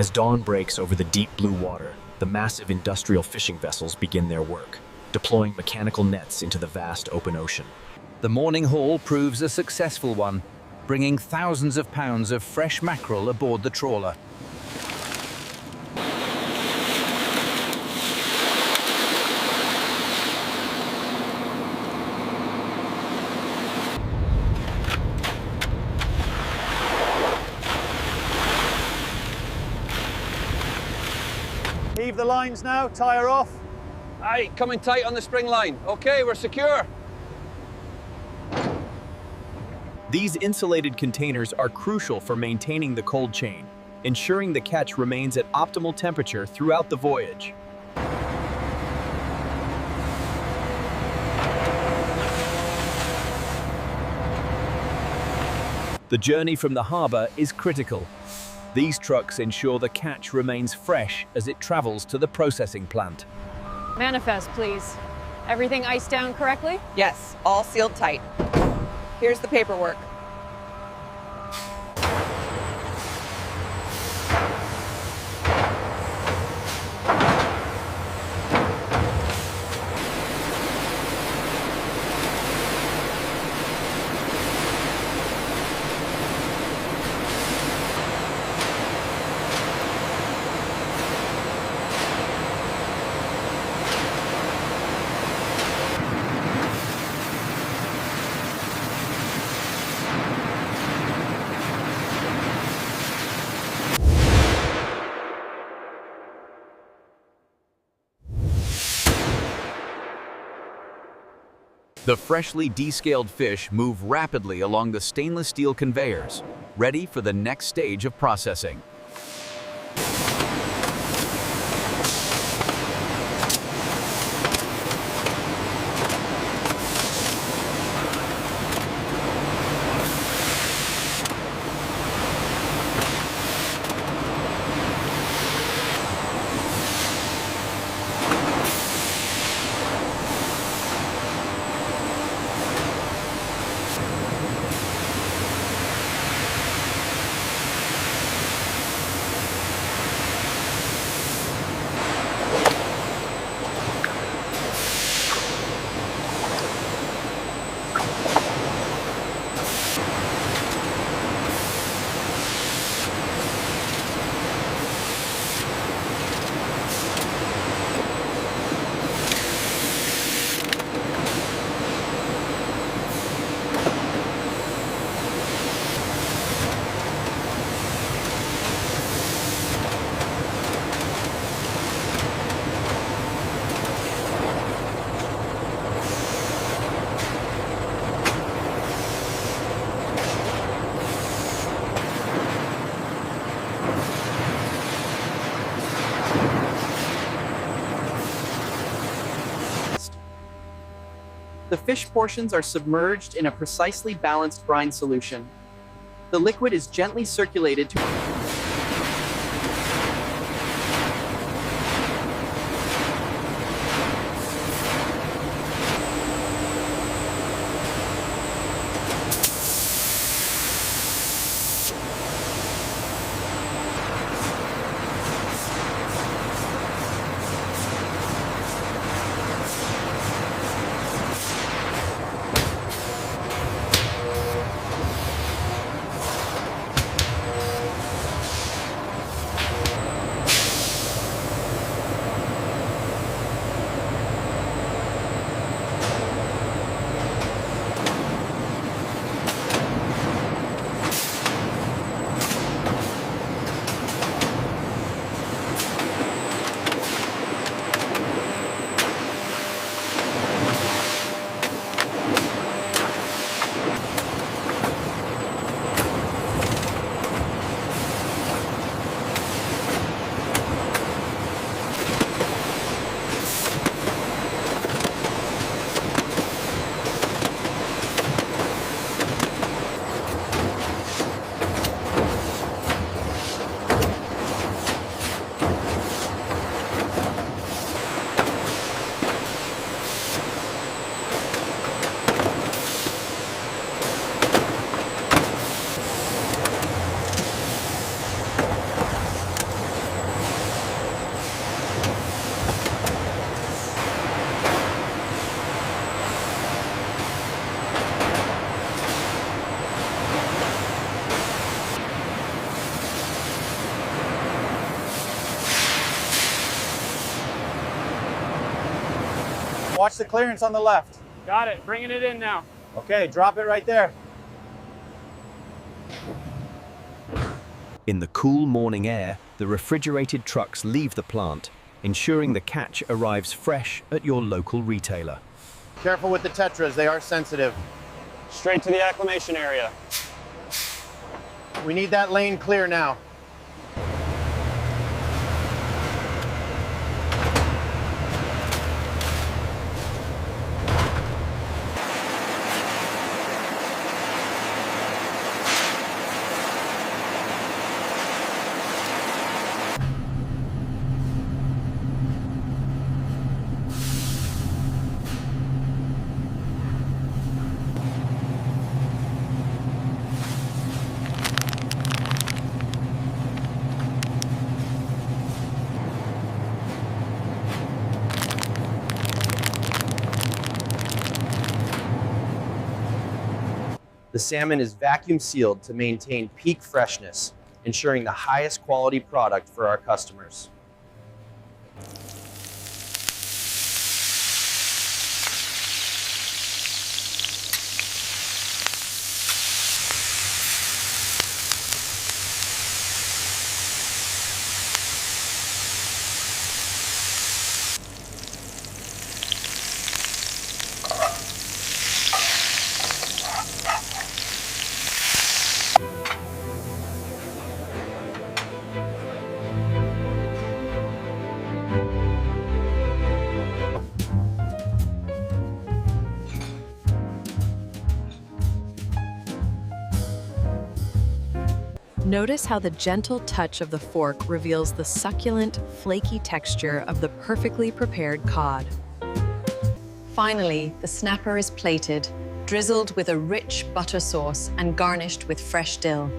As dawn breaks over the deep blue water, the massive industrial fishing vessels begin their work, deploying mechanical nets into the vast open ocean. The morning haul proves a successful one, bringing thousands of pounds of fresh mackerel aboard the trawler. Heave the lines now, tie her off. Aye, coming tight on the spring line. Okay, we're secure. These insulated containers are crucial for maintaining the cold chain, ensuring the catch remains at optimal temperature throughout the voyage. The journey from the harbor is critical. These trucks ensure the catch remains fresh as it travels to the processing plant. Manifest, please. Everything iced down correctly? Yes, all sealed tight. Here's the paperwork. The freshly descaled fish move rapidly along the stainless steel conveyors, ready for the next stage of processing. The fish portions are submerged in a precisely balanced brine solution. The liquid is gently circulated to watch the clearance on the left. Got it. Bringing it in now. Okay, drop it right there. In the cool morning air, the refrigerated trucks leave the plant, ensuring the catch arrives fresh at your local retailer. Careful with the tetras, they are sensitive. Straight to the acclimation area. We need that lane clear now. The salmon is vacuum sealed to maintain peak freshness, ensuring the highest quality product for our customers. Notice how the gentle touch of the fork reveals the succulent, flaky texture of the perfectly prepared cod. Finally, the snapper is plated, drizzled with a rich butter sauce and garnished with fresh dill.